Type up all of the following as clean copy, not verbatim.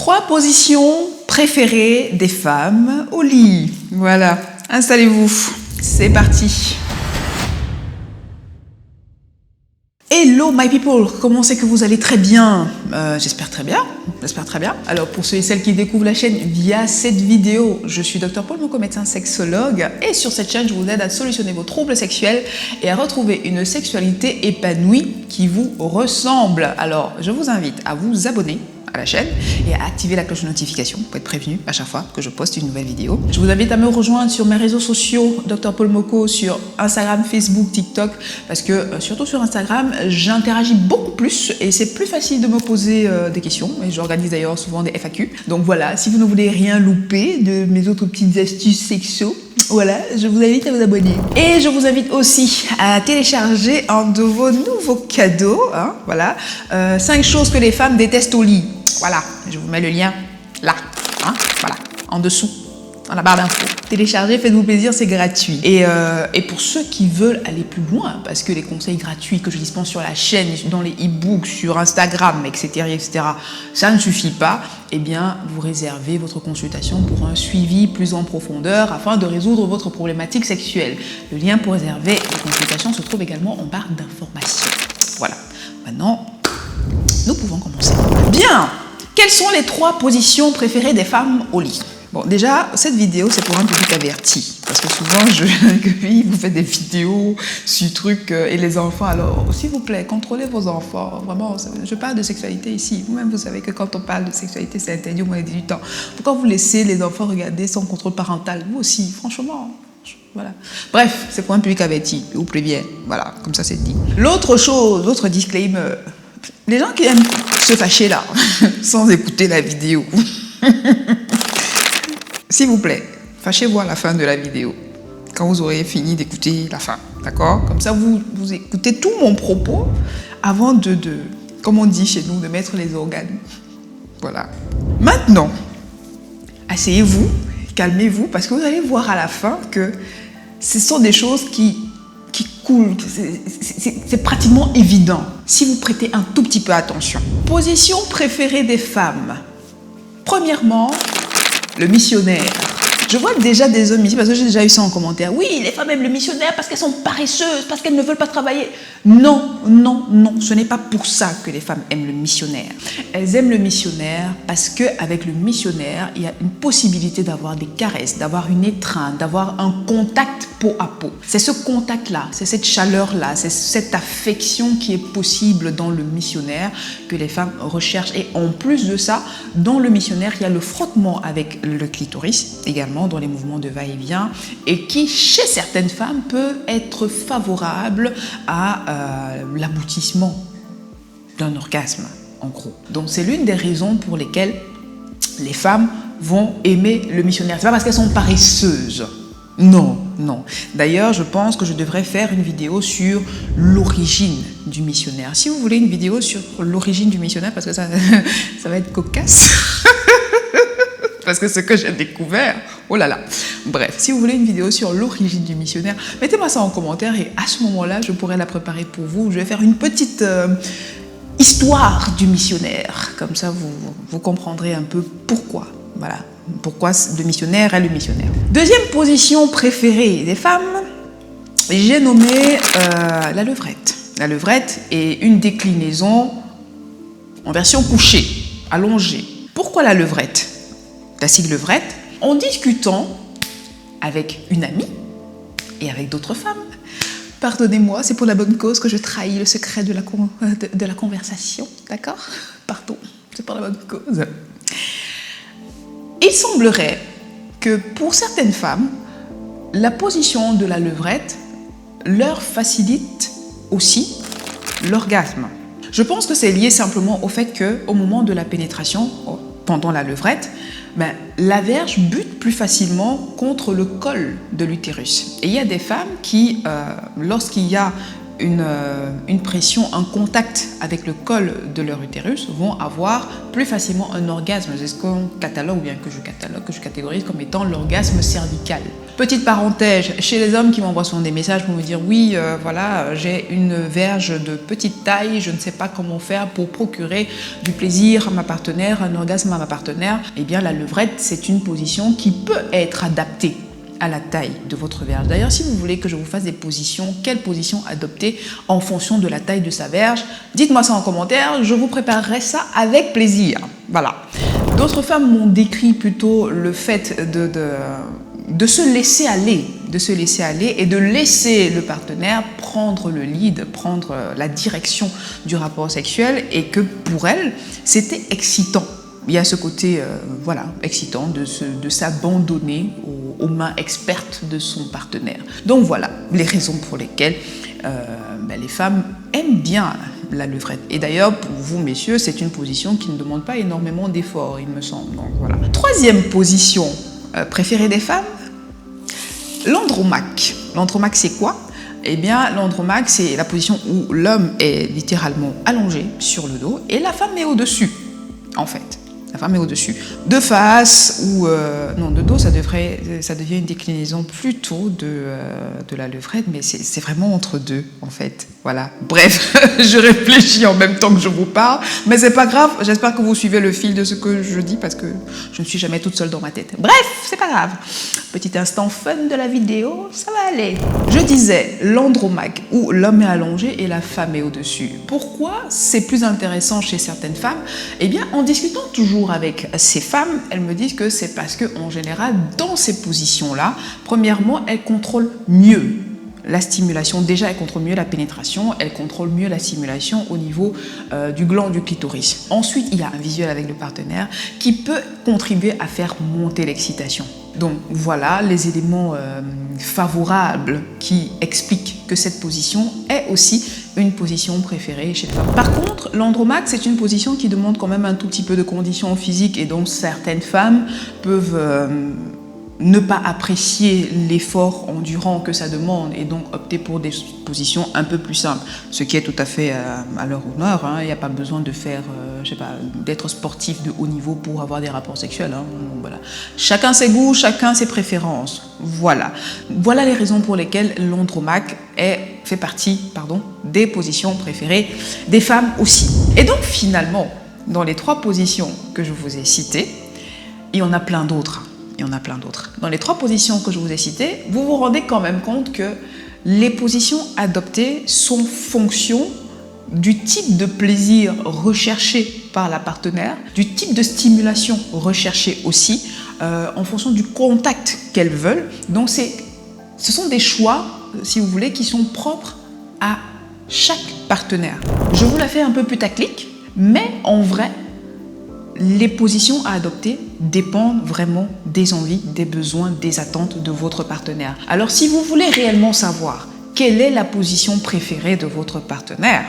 3 positions préférées des femmes au lit. Voilà, installez-vous, c'est parti. Hello my people, comment c'est que vous allez? Très bien, j'espère très bien. Alors pour ceux et celles qui découvrent la chaîne via cette vidéo, je suis Dr Paul Moko, médecin sexologue, et sur cette chaîne je vous aide à solutionner vos troubles sexuels et à retrouver une sexualité épanouie qui vous ressemble. Alors je vous invite à vous abonner à la chaîne et à activer la cloche de notification pour être prévenu à chaque fois que je poste une nouvelle vidéo. Je vous invite à me rejoindre sur mes réseaux sociaux, Dr Paul Moko, sur Instagram, Facebook, TikTok, parce que surtout sur Instagram, j'interagis beaucoup plus et c'est plus facile de me poser des questions, et j'organise d'ailleurs souvent des FAQ. Donc voilà, si vous ne voulez rien louper de mes autres petites astuces sexo, voilà, je vous invite à vous abonner. Et je vous invite aussi à télécharger un de vos nouveaux cadeaux. Hein, voilà, 5 choses que les femmes détestent au lit. Voilà, je vous mets le lien là, hein, voilà, en dessous, dans la barre d'infos. Téléchargez, faites-vous plaisir, c'est gratuit. Et pour ceux qui veulent aller plus loin, parce que les conseils gratuits que je dispense sur la chaîne, dans les e-books, sur Instagram, etc., ça ne suffit pas, eh bien, vous réservez votre consultation pour un suivi plus en profondeur afin de résoudre votre problématique sexuelle. Le lien pour réserver la consultation se trouve également en barre d'informations. Voilà, maintenant, nous pouvons commencer. Bien, quelles sont les 3 positions préférées des femmes au lit? Bon, déjà, cette vidéo, c'est pour un public averti. Parce que souvent, vous faites des vidéos sur trucs et les enfants. Alors, s'il vous plaît, contrôlez vos enfants. Vraiment, je parle de sexualité ici. Vous-même, vous savez que quand on parle de sexualité, c'est interdit au moins de 18 ans. Pourquoi vous laissez les enfants regarder sans contrôle parental? Vous aussi, franchement. Voilà. Bref, c'est pour un public averti. Je vous préviens. Voilà, comme ça, c'est dit. L'autre chose, l'autre disclaimer, les gens qui aiment se fâcher là, sans écouter la vidéo. S'il vous plaît, fâchez-vous à la fin de la vidéo, quand vous aurez fini d'écouter la fin, d'accord? Comme ça, vous écoutez tout mon propos avant comme on dit chez nous, de mettre les organes. Voilà. Maintenant, asseyez-vous, calmez-vous, parce que vous allez voir à la fin que ce sont des choses qui coulent, c'est pratiquement évident, si vous prêtez un tout petit peu attention. Position préférée des femmes. Premièrement, le missionnaire. Je vois déjà des hommes ici, parce que j'ai déjà eu ça en commentaire. Oui, les femmes aiment le missionnaire parce qu'elles sont paresseuses, parce qu'elles ne veulent pas travailler. Non, non, non, ce n'est pas pour ça que les femmes aiment le missionnaire. Elles aiment le missionnaire parce qu'avec le missionnaire, il y a une possibilité d'avoir des caresses, d'avoir une étreinte, d'avoir un contact peau à peau. C'est ce contact-là, c'est cette chaleur-là, c'est cette affection qui est possible dans le missionnaire que les femmes recherchent. Et en plus de ça, dans le missionnaire, il y a le frottement avec le clitoris également, dans les mouvements de va-et-vient, et qui, chez certaines femmes, peut être favorable à l'aboutissement d'un orgasme, en gros. Donc, c'est l'une des raisons pour lesquelles les femmes vont aimer le missionnaire. C'est pas parce qu'elles sont paresseuses. Non, non. D'ailleurs, je pense que je devrais faire une vidéo sur l'origine du missionnaire. Si vous voulez une vidéo sur l'origine du missionnaire, parce que ça va être cocasse. Parce que ce que j'ai découvert, oh là là. Bref, si vous voulez une vidéo sur l'origine du missionnaire, mettez-moi ça en commentaire et à ce moment-là, je pourrai la préparer pour vous. Je vais faire une petite histoire du missionnaire. Comme ça, vous comprendrez un peu pourquoi. Voilà, pourquoi le missionnaire est le missionnaire. Deuxième position préférée des femmes, j'ai nommé la levrette. La levrette est une déclinaison en version couchée, allongée. Pourquoi la levrette? Classique levrette, en discutant avec une amie et avec d'autres femmes. Pardonnez-moi, c'est pour la bonne cause que je trahis le secret de la conversation, d'accord? Pardon, c'est pour la bonne cause. Il semblerait que pour certaines femmes, la position de la levrette leur facilite aussi l'orgasme. Je pense que c'est lié simplement au fait qu'au moment de la pénétration, pendant la levrette, la verge bute plus facilement contre le col de l'utérus. Et il y a des femmes qui, lorsqu'il y a une pression, un contact avec le col de leur utérus vont avoir plus facilement un orgasme. C'est ce qu'on catalogue, ou bien que je catégorise comme étant l'orgasme cervical. Petite parenthèse, chez les hommes qui m'envoient souvent des messages pour me dire oui, voilà, j'ai une verge de petite taille, je ne sais pas comment faire pour procurer du plaisir à ma partenaire, un orgasme à ma partenaire. Eh bien, la levrette, c'est une position qui peut être adaptée à la taille de votre verge. D'ailleurs, si vous voulez que je vous fasse des positions, quelle position adopter en fonction de la taille de sa verge, dites-moi ça en commentaire, je vous préparerai ça avec plaisir. Voilà. D'autres femmes m'ont décrit plutôt le fait de se laisser aller, et de laisser le partenaire prendre le lead, prendre la direction du rapport sexuel, et que pour elle, c'était excitant. Il y a ce côté voilà, excitant de s'abandonner aux mains expertes de son partenaire. Donc voilà les raisons pour lesquelles les femmes aiment bien la levrette. Et d'ailleurs, pour vous, messieurs, c'est une position qui ne demande pas énormément d'efforts, il me semble. Donc, voilà. Troisième position préférée des femmes, l'andromaque. L'andromaque, c'est quoi? Eh bien, l'andromaque, c'est la position où l'homme est littéralement allongé sur le dos et la femme est au-dessus, en fait. La femme est au-dessus. De face ou... non, de dos, ça devient une déclinaison plutôt de la levrette, mais c'est vraiment entre deux, en fait. Voilà. Bref, je réfléchis en même temps que je vous parle, mais c'est pas grave. J'espère que vous suivez le fil de ce que je dis, parce que je ne suis jamais toute seule dans ma tête. Bref, c'est pas grave. Petit instant fun de la vidéo, ça va aller. Je disais l'andromaque, où l'homme est allongé et la femme est au-dessus. Pourquoi c'est plus intéressant chez certaines femmes? Eh bien, en discutant toujours avec ces femmes, elles me disent que c'est parce qu'en général, dans ces positions-là, premièrement, elles contrôlent mieux la stimulation. Déjà, elle contrôle mieux la pénétration, elle contrôle mieux la stimulation au niveau du gland du clitoris. Ensuite, il y a un visuel avec le partenaire qui peut contribuer à faire monter l'excitation. Donc voilà les éléments favorables qui expliquent que cette position est aussi une position préférée chez les femmes. Par contre, l'andromaque, c'est une position qui demande quand même un tout petit peu de conditions physiques, et donc certaines femmes peuvent ne pas apprécier l'effort endurant que ça demande et donc opter pour des positions un peu plus simples, ce qui est tout à fait à leur honneur. Hein. Il n'y a pas besoin de faire, je sais pas, d'être sportif de haut niveau pour avoir des rapports sexuels. Hein. Voilà. Chacun ses goûts, chacun ses préférences. Voilà. Voilà les raisons pour lesquelles l'andromaque fait partie des positions préférées des femmes aussi. Et donc finalement, dans les 3 positions que je vous ai citées, il y en a plein d'autres. Dans les 3 positions que je vous ai citées, vous vous rendez quand même compte que les positions adoptées sont fonction du type de plaisir recherché par la partenaire, du type de stimulation recherchée aussi, en fonction du contact qu'elles veulent. Donc ce sont des choix, si vous voulez, qui sont propres à chaque partenaire. Je vous la fais un peu putaclic, mais en vrai, les positions à adopter dépendent vraiment des envies, des besoins, des attentes de votre partenaire. Alors, si vous voulez réellement savoir quelle est la position préférée de votre partenaire,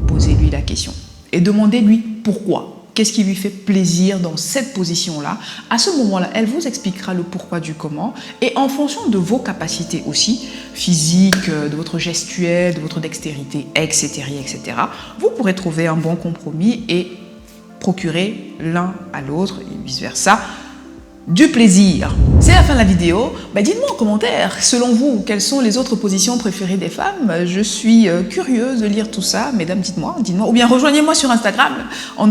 posez-lui la question et demandez-lui pourquoi. Qu'est-ce qui lui fait plaisir dans cette position-là? À ce moment-là, elle vous expliquera le pourquoi du comment, et en fonction de vos capacités aussi, physiques, de votre gestuelle, de votre dextérité, etc., vous pourrez trouver un bon compromis et procurer l'un à l'autre et vice-versa du plaisir. C'est la fin de la vidéo. Dites-moi en commentaire, selon vous, quelles sont les autres positions préférées des femmes? Je suis curieuse de lire tout ça. Mesdames, dites-moi. Ou bien rejoignez-moi sur Instagram.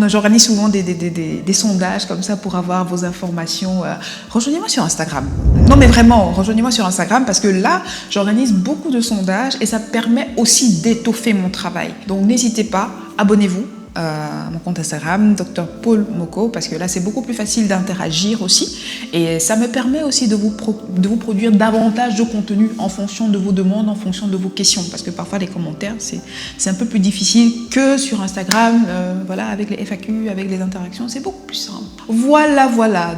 J'organise souvent des sondages comme ça pour avoir vos informations. Rejoignez-moi sur Instagram. Non mais vraiment, rejoignez-moi sur Instagram, parce que là, j'organise beaucoup de sondages et ça permet aussi d'étoffer mon travail. Donc n'hésitez pas, abonnez-vous à mon compte Instagram, Dr Paul Moko, parce que là c'est beaucoup plus facile d'interagir aussi, et ça me permet aussi de vous produire davantage de contenu en fonction de vos demandes, en fonction de vos questions, parce que parfois les commentaires c'est un peu plus difficile que sur Instagram, voilà, avec les FAQ, avec les interactions, c'est beaucoup plus simple. Voilà,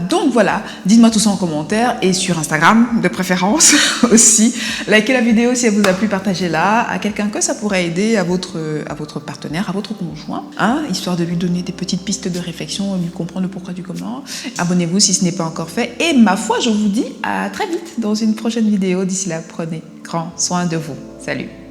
donc voilà, dites-moi tout ça en commentaire, et sur Instagram de préférence aussi. Likez la vidéo si elle vous a plu, partagez-la à quelqu'un que ça pourrait aider, à votre partenaire, à votre conjoint, histoire de lui donner des petites pistes de réflexion, lui comprendre le pourquoi du comment. Abonnez-vous si ce n'est pas encore fait, et ma foi, je vous dis à très vite dans une prochaine vidéo. D'ici là, prenez grand soin de vous. Salut!